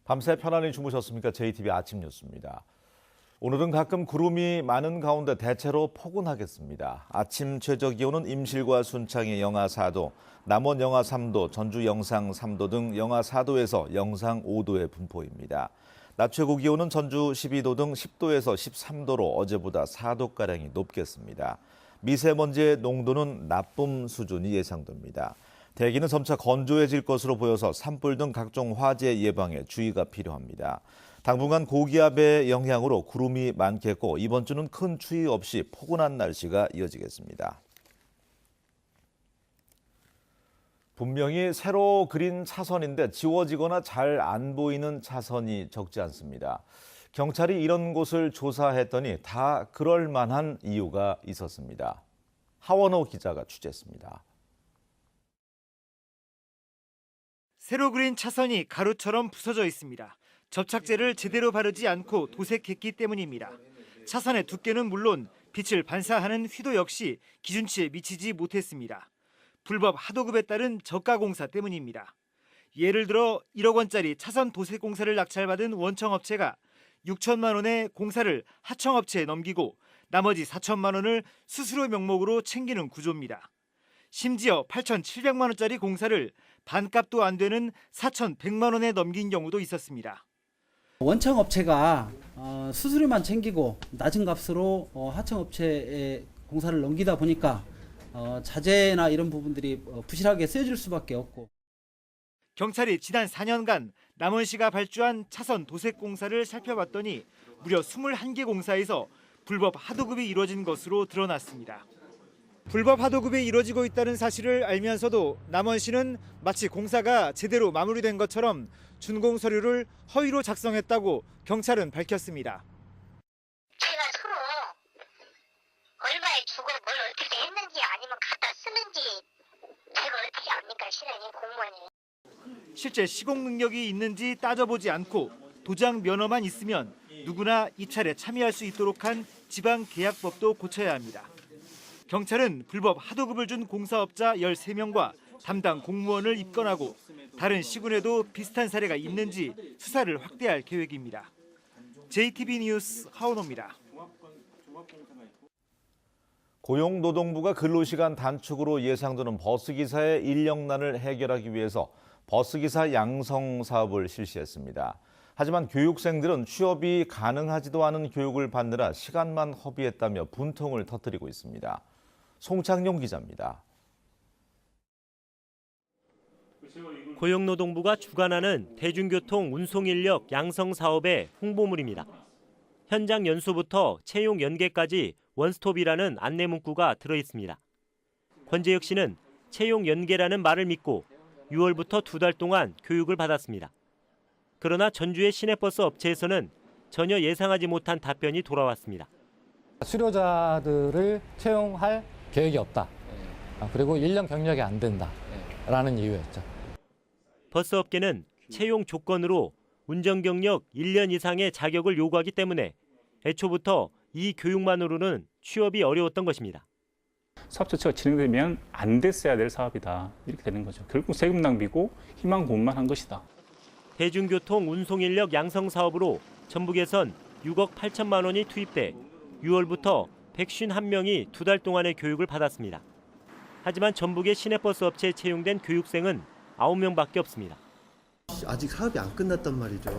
밤새 편안히 주무셨습니까? JTBC 아침 뉴스입니다. 오늘은 가끔 구름이 많은 가운데 대체로 포근하겠습니다. 아침 최저 기온은 임실과 순창이 영하 4도, 남원 영하 3도, 전주 영상 3도 등 영하 4도에서 영상 5도의 분포입니다. 낮 최고 기온은 전주 12도 등 10도에서 13도로 어제보다 4도가량이 높겠습니다. 미세먼지의 농도는 나쁨 수준이 예상됩니다. 대기는 점차 건조해질 것으로 보여서 산불 등 각종 화재 예방에 주의가 필요합니다. 당분간 고기압의 영향으로 구름이 많겠고 이번 주는 큰 추위 없이 포근한 날씨가 이어지겠습니다. 분명히 새로 그린 차선인데 지워지거나 잘 안 보이는 차선이 적지 않습니다. 경찰이 이런 곳을 조사했더니 다 그럴 만한 이유가 있었습니다. 하원호 기자가 취재했습니다. 새로 그린 차선이 가루처럼 부서져 있습니다. 접착제를 제대로 바르지 않고 도색했기 때문입니다. 차선의 두께는 물론 빛을 반사하는 휘도 역시 기준치에 미치지 못했습니다. 불법 하도급에 따른 저가 공사 때문입니다. 예를 들어 1억 원짜리 차선 도색 공사를 낙찰받은 원청업체가 6천만 원의 공사를 하청업체에 넘기고 나머지 4천만 원을 스스로 명목으로 챙기는 구조입니다. 심지어 8,700만 원짜리 공사를 반값도 안 되는 4,100만 원에 넘긴 경우도 있었습니다. 원청업체가 수수료만 챙기고 낮은 값으로 하청업체에 공사를 넘기다 보니까 자재나 이런 부분들이 부실하게 쓰여질 수밖에 없고. 경찰이 지난 4년간 남원시가 발주한 차선 도색 공사를 살펴봤더니 무려 21개 공사에서 불법 하도급이 이루어진 것으로 드러났습니다. 불법 하도급이 이루어지고 있다는 사실을 알면서도 남원시는 마치 공사가 제대로 마무리된 것처럼 준공 서류를 허위로 작성했다고 경찰은 밝혔습니다. 제가 서로 얼마에 주고 뭘 어떻게 했는지 아니면 갖다 쓰는지 제가 어떻게 압니까? 실행이 공무원이. 실제 시공 능력이 있는지 따져보지 않고 도장 면허만 있으면 누구나 입찰에 참여할 수 있도록 한 지방계약법도 고쳐야 합니다. 경찰은 불법 하도급을 준 공사업자 13명과 담당 공무원을 입건하고 다른 시군에도 비슷한 사례가 있는지 수사를 확대할 계획입니다. JTBC 뉴스 하원호입니다. 고용노동부가 근로시간 단축으로 예상되는 버스기사의 인력난을 해결하기 위해서 버스기사 양성 사업을 실시했습니다. 하지만 교육생들은 취업이 가능하지도 않은 교육을 받느라 시간만 허비했다며 분통을 터뜨리고 있습니다. 송창용 기자입니다. 고용노동부가 주관하는 대중교통 운송인력 양성 사업의 홍보물입니다. 현장 연수부터 채용 연계까지 원스톱이라는 안내 문구가 들어있습니다. 권재혁 씨는 채용 연계라는 말을 믿고 6월부터 2달 동안 교육을 받았습니다. 그러나 전주의 시내버스 업체에서는 전혀 예상하지 못한 답변이 돌아왔습니다. 수료자들을 채용할 계획이 없다. 그리고 인력 경력이 안 된다라는 이유였죠. 버스업계는 채용 조건으로 운전 경력 1년 이상의 자격을 요구하기 때문에 애초부터 이 교육만으로는 취업이 어려웠던 것입니다. 사업 자체가 진행되면 안 됐어야 될 사업이다. 이렇게 되는 거죠. 결국 세금 낭비고 희망 고문만 한 것이다. 대중교통 운송인력 양성 사업으로 전북에선 6억 8천만 원이 투입돼 6월부터 151명이 2달 동안의 교육을 받았습니다. 하지만 전북의 시내버스 업체에 채용된 교육생은 9명밖에 없습니다. 아직 사업이 안 끝났단 말이죠.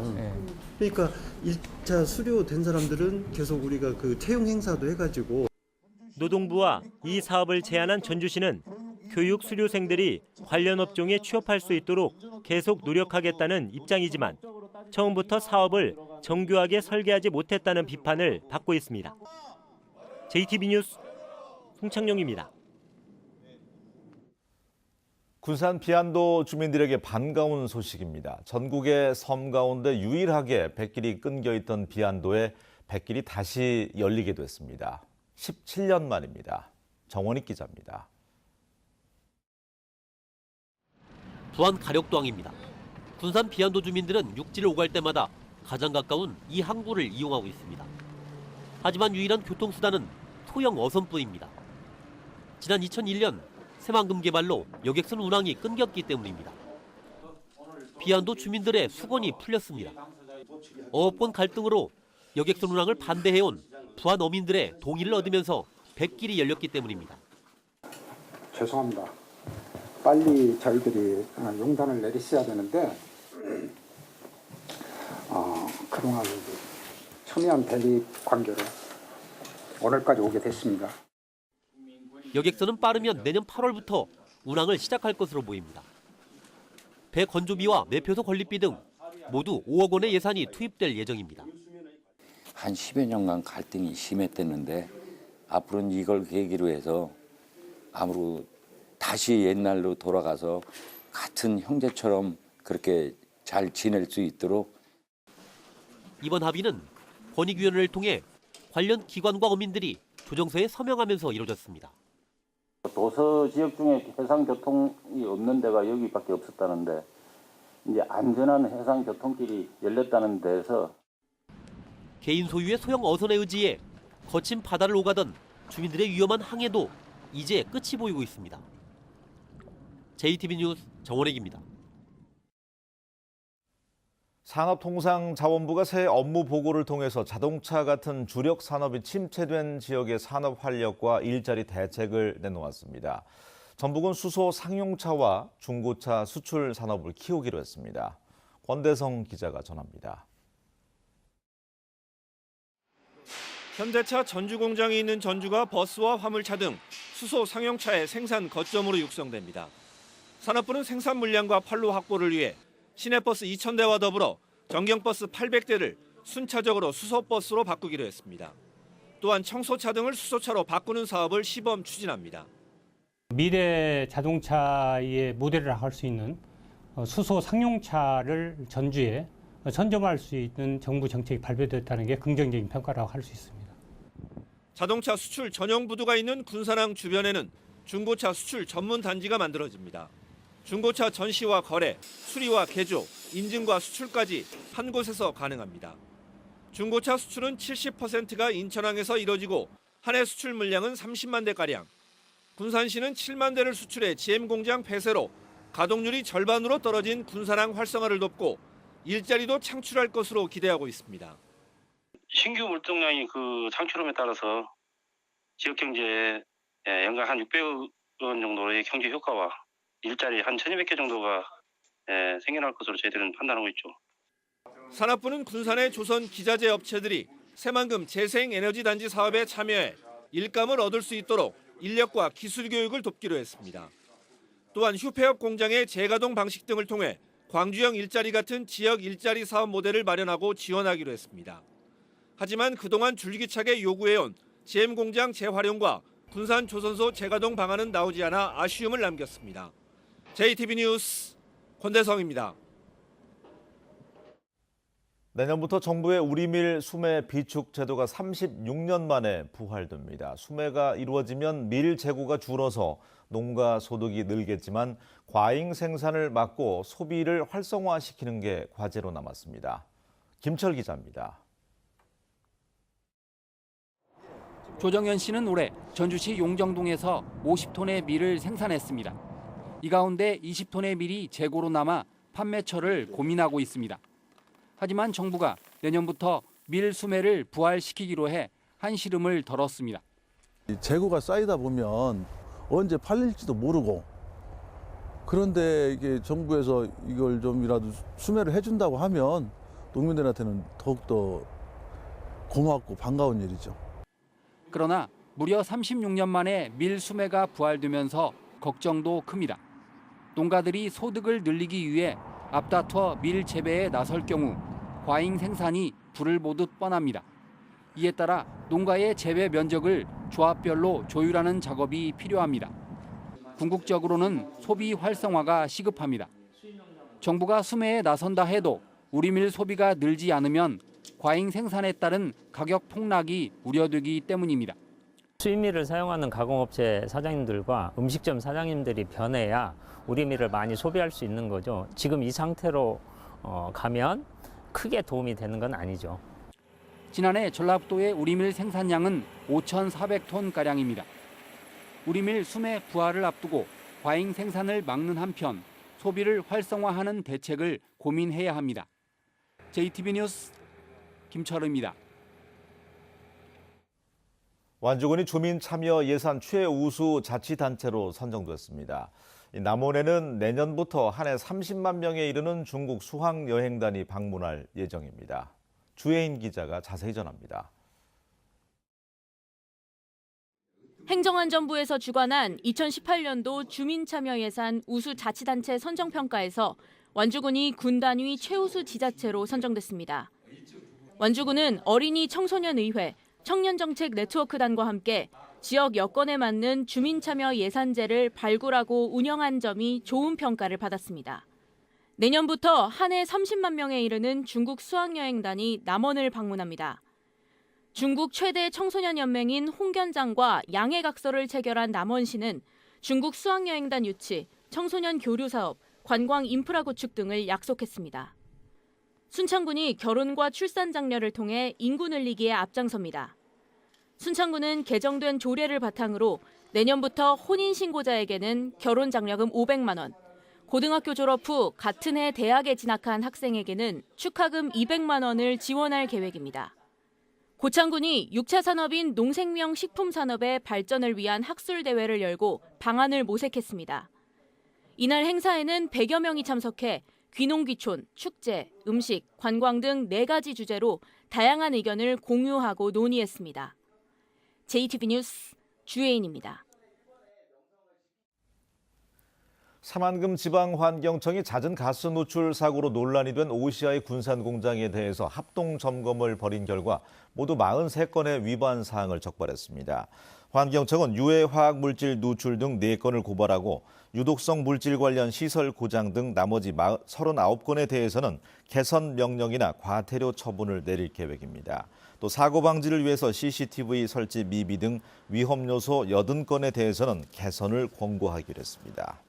그러니까 1차 수료된 사람들은 계속 우리가 그 채용 행사도 해가지고. 노동부와 이 사업을 제안한 전주시는 교육 수료생들이 관련 업종에 취업할 수 있도록 계속 노력하겠다는 입장이지만 처음부터 사업을 정교하게 설계하지 못했다는 비판을 받고 있습니다. JTBC 뉴스 송창용입니다. 군산 비안도 주민들에게 반가운 소식입니다. 전국의 섬 가운데 유일하게 뱃길이 끊겨있던 비안도에 뱃길이 다시 열리게 됐습니다. 17년 만입니다. 정원익 기자입니다. 부안 가력도항입니다. 군산 비안도 주민들은 육지를 오갈 때마다 가장 가까운 이 항구를 이용하고 있습니다. 하지만 유일한 교통수단은 소형 어선뿐입니다. 지난 2001년 새만금 개발로 여객선 운항이 끊겼기 때문입니다. 비안도 주민들의 수건이 풀렸습니다. 어업권 갈등으로 여객선 운항을 반대해온 부안 어민들의 동의를 얻으면서 뱃길이 열렸기 때문입니다. 죄송합니다. 빨리 저희들이 용단을 내리셔야 되는데 그동안 첨예한 대립 관계로 오늘까지 오게 됐습니다. 여객선은 빠르면 내년 8월부터 운항을 시작할 것으로 보입니다. 배 건조비와 매표소 건립비 등 모두 5억 원의 예산이 투입될 예정입니다. 한 10여 년간 갈등이 심했댔는데 앞으로는 이걸 계기로 해서 아무로 다시 옛날로 돌아가서 같은 형제처럼 그렇게 잘 지낼 수 있도록 이번 합의는 권익위원회를 통해 관련 기관과 어민들이 조정서에 서명하면서 이루어졌습니다. 도서 지역 중에 해상 교통이 없는 데가 여기밖에 없었다는데 이제 안전한 해상 교통길이 열렸다는 데서 개인 소유의 소형 어선에 의지해 거친 바다를 오가던 주민들의 위험한 항해도 이제 끝이 보이고 있습니다. JTB 뉴스 정원익입니다. 산업통상자원부가 새 업무 보고를 통해서 자동차 같은 주력 산업이 침체된 지역의 산업 활력과 일자리 대책을 내놓았습니다. 전북은 수소 상용차와 중고차 수출 산업을 키우기로 했습니다. 권대성 기자가 전합니다. 현대차 전주 공장이 있는 전주가 버스와 화물차 등 수소 상용차의 생산 거점으로 육성됩니다. 산업부는 생산 물량과 판로 확보를 위해 시내버스 2,000대와 더불어 전경버스 800대를 순차적으로 수소버스로 바꾸기로 했습니다. 또한 청소차 등을 수소차로 바꾸는 사업을 시범 추진합니다. 미래 자동차의 모델을 할 수 있는 수소 상용차를 전주에 선점할 수 있는 정부 정책이 발표됐다는 게 긍정적인 평가라고 할 수 있습니다. 자동차 수출 전용 부두가 있는 군산항 주변에는 중고차 수출 전문 단지가 만들어집니다. 중고차 전시와 거래, 수리와 개조, 인증과 수출까지 한 곳에서 가능합니다. 중고차 수출은 70%가 인천항에서 이뤄지고 한 해 수출 물량은 30만 대가량. 군산시는 7만 대를 수출해 GM 공장 폐쇄로 가동률이 절반으로 떨어진 군산항 활성화를 돕고 일자리도 창출할 것으로 기대하고 있습니다. 신규 물동량이 상출함에 따라서 지역 경제에 연간 한 600억 원 정도의 경제 효과와 일자리 한 1,200개 정도가 생겨날 것으로 저희들은 판단하고 있죠. 산업부는 군산의 조선 기자재 업체들이 새만금 재생에너지 단지 사업에 참여해 일감을 얻을 수 있도록 인력과 기술 교육을 돕기로 했습니다. 또한 휴폐업 공장의 재가동 방식 등을 통해 광주형 일자리 같은 지역 일자리 사업 모델을 마련하고 지원하기로 했습니다. 하지만 그동안 줄기차게 요구해온 GM 공장 재활용과 군산 조선소 재가동 방안은 나오지 않아 아쉬움을 남겼습니다. JTB 뉴스 권대성입니다. 내년부터 정부의 우리밀 수매 비축 제도가 36년 만에 부활됩니다. 수매가 이루어지면 밀 재고가 줄어서 농가 소득이 늘겠지만 과잉 생산을 막고 소비를 활성화시키는 게 과제로 남았습니다. 김철 기자입니다. 조정현 씨는 올해 전주시 용정동에서 50톤의 밀을 생산했습니다. 이 가운데 20톤의 밀이 재고로 남아 판매처를 고민하고 있습니다. 하지만 정부가 내년부터 밀 수매를 부활시키기로 해 한시름을 덜었습니다. 재고가 쌓이다 보면 언제 팔릴지도 모르고 그런데 이게 정부에서 이걸 좀이라도 수매를 해준다고 하면 농민들한테는 더욱더 고맙고 반가운 일이죠. 그러나 무려 36년 만에 밀 수매가 부활되면서 걱정도 큽니다. 농가들이 소득을 늘리기 위해 앞다퉈 밀 재배에 나설 경우 과잉 생산이 불을 보듯 뻔합니다. 이에 따라 농가의 재배 면적을 조합별로 조율하는 작업이 필요합니다. 궁극적으로는 소비 활성화가 시급합니다. 정부가 수매에 나선다 해도 우리밀 소비가 늘지 않으면 과잉 생산에 따른 가격 폭락이 우려되기 때문입니다. 수입밀을 사용하는 가공업체 사장님들과 음식점 사장님들이 변해야 우리밀을 많이 소비할 수 있는 거죠. 지금 이 상태로 가면 크게 도움이 되는 건 아니죠. 지난해 전라북도의 우리밀 생산량은 5,400톤가량입니다. 우리밀 수매 부활을 앞두고 과잉 생산을 막는 한편 소비를 활성화하는 대책을 고민해야 합니다. JTB 뉴스 김철우입니다. 완주군이 주민 참여 예산 최우수 자치단체로 선정됐습니다. 남원에는 내년부터 한 해 30만 명에 이르는 중국 수학여행단이 방문할 예정입니다. 주혜인 기자가 자세히 전합니다. 행정안전부에서 주관한 2018년도 주민참여예산 우수자치단체 선정평가에서 완주군이 군단위 최우수 지자체로 선정됐습니다. 완주군은 어린이 청소년의회, 청년정책 네트워크단과 함께 지역 여건에 맞는 주민참여 예산제를 발굴하고 운영한 점이 좋은 평가를 받았습니다. 내년부터 한 해 30만 명에 이르는 중국 수학여행단이 남원을 방문합니다. 중국 최대 청소년 연맹인 홍견장과 양해각서를 체결한 남원시는 중국 수학여행단 유치, 청소년 교류 사업, 관광 인프라 구축 등을 약속했습니다. 순창군이 결혼과 출산 장려를 통해 인구 늘리기에 앞장섭니다. 순창군은 개정된 조례를 바탕으로 내년부터 혼인신고자에게는 결혼 장려금 500만 원, 고등학교 졸업 후 같은 해 대학에 진학한 학생에게는 축하금 200만 원을 지원할 계획입니다. 고창군이 6차 산업인 농생명 식품 산업의 발전을 위한 학술 대회를 열고 방안을 모색했습니다. 이날 행사에는 100여 명이 참석해 귀농귀촌, 축제, 음식, 관광 등 4가지 주제로 다양한 의견을 공유하고 논의했습니다. JTB 뉴스 주혜인입니다. 사만금 지방환경청이 잦은 가스 노출 사고로 논란이 된 오시아의 군산 공장에 대해서 합동 점검을 벌인 결과 모두 43건의 위반 사항을 적발했습니다. 환경청은 유해 화학 물질 누출 등 4건을 고발하고 유독성 물질 관련 시설 고장 등 나머지 39건에 대해서는 개선 명령이나 과태료 처분을 내릴 계획입니다. 또 사고 방지를 위해서 CCTV 설치 미비 등 위험 요소 80건에 대해서는 개선을 권고하기로 했습니다.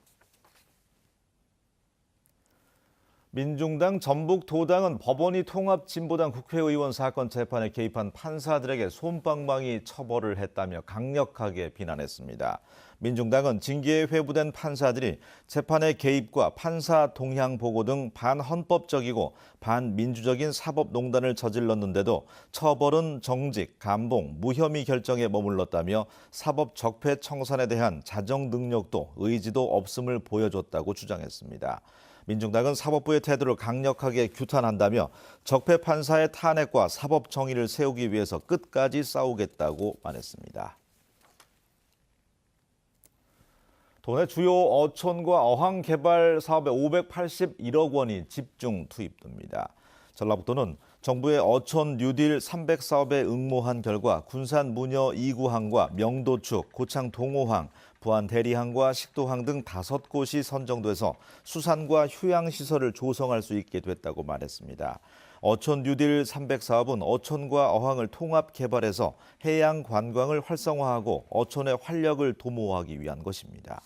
민중당 전북도당은 법원이 통합진보당 국회의원 사건 재판에 개입한 판사들에게 솜방망이 처벌을 했다며 강력하게 비난했습니다. 민중당은 징계에 회부된 판사들이 재판의 개입과 판사 동향 보고 등 반헌법적이고 반민주적인 사법농단을 저질렀는데도 처벌은 정직, 감봉, 무혐의 결정에 머물렀다며 사법 적폐 청산에 대한 자정 능력도 의지도 없음을 보여줬다고 주장했습니다. 민중당은 사법부의 태도를 강력하게 규탄한다며 적폐 판사의 탄핵과 사법 정의를 세우기 위해서 끝까지 싸우겠다고 말했습니다. 도내 주요 어촌과 어항 개발 사업에 581억 원이 집중 투입됩니다. 전라북도는 정부의 어촌 뉴딜 300 사업에 응모한 결과 군산 무녀 2구항과 명도축, 고창 동호항, 부안 대리항과 식도항 등 5곳이 선정돼서 수산과 휴양시설을 조성할 수 있게 됐다고 말했습니다. 어촌 뉴딜 300 사업은 어촌과 어항을 통합 개발해서 해양 관광을 활성화하고 어촌의 활력을 도모하기 위한 것입니다.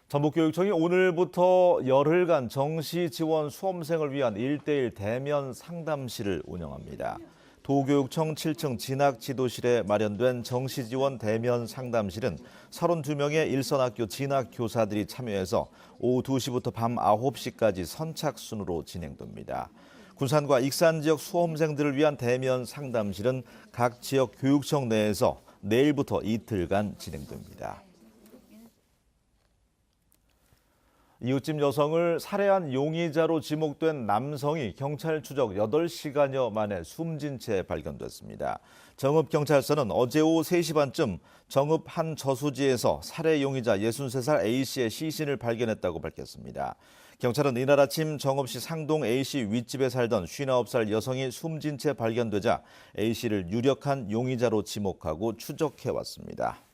전북교육청이 오늘부터 열흘간 정시 지원 수험생을 위한 1:1 대면 상담실을 운영합니다. 도교육청 7층 진학지도실에 마련된 정시지원 대면 상담실은 32명의 일선학교 진학교사들이 참여해서 오후 2시부터 밤 9시까지 선착순으로 진행됩니다. 군산과 익산 지역 수험생들을 위한 대면 상담실은 각 지역 교육청 내에서 내일부터 이틀간 진행됩니다. 이웃집 여성을 살해한 용의자로 지목된 남성이 경찰 추적 8시간여 만에 숨진 채 발견됐습니다. 정읍경찰서는 어제 오후 3시 반쯤 정읍 한 저수지에서 살해 용의자 63살 A씨의 시신을 발견했다고 밝혔습니다. 경찰은 이날 아침 정읍시 상동 A씨 윗집에 살던 59살 여성이 숨진 채 발견되자 A씨를 유력한 용의자로 지목하고 추적해왔습니다.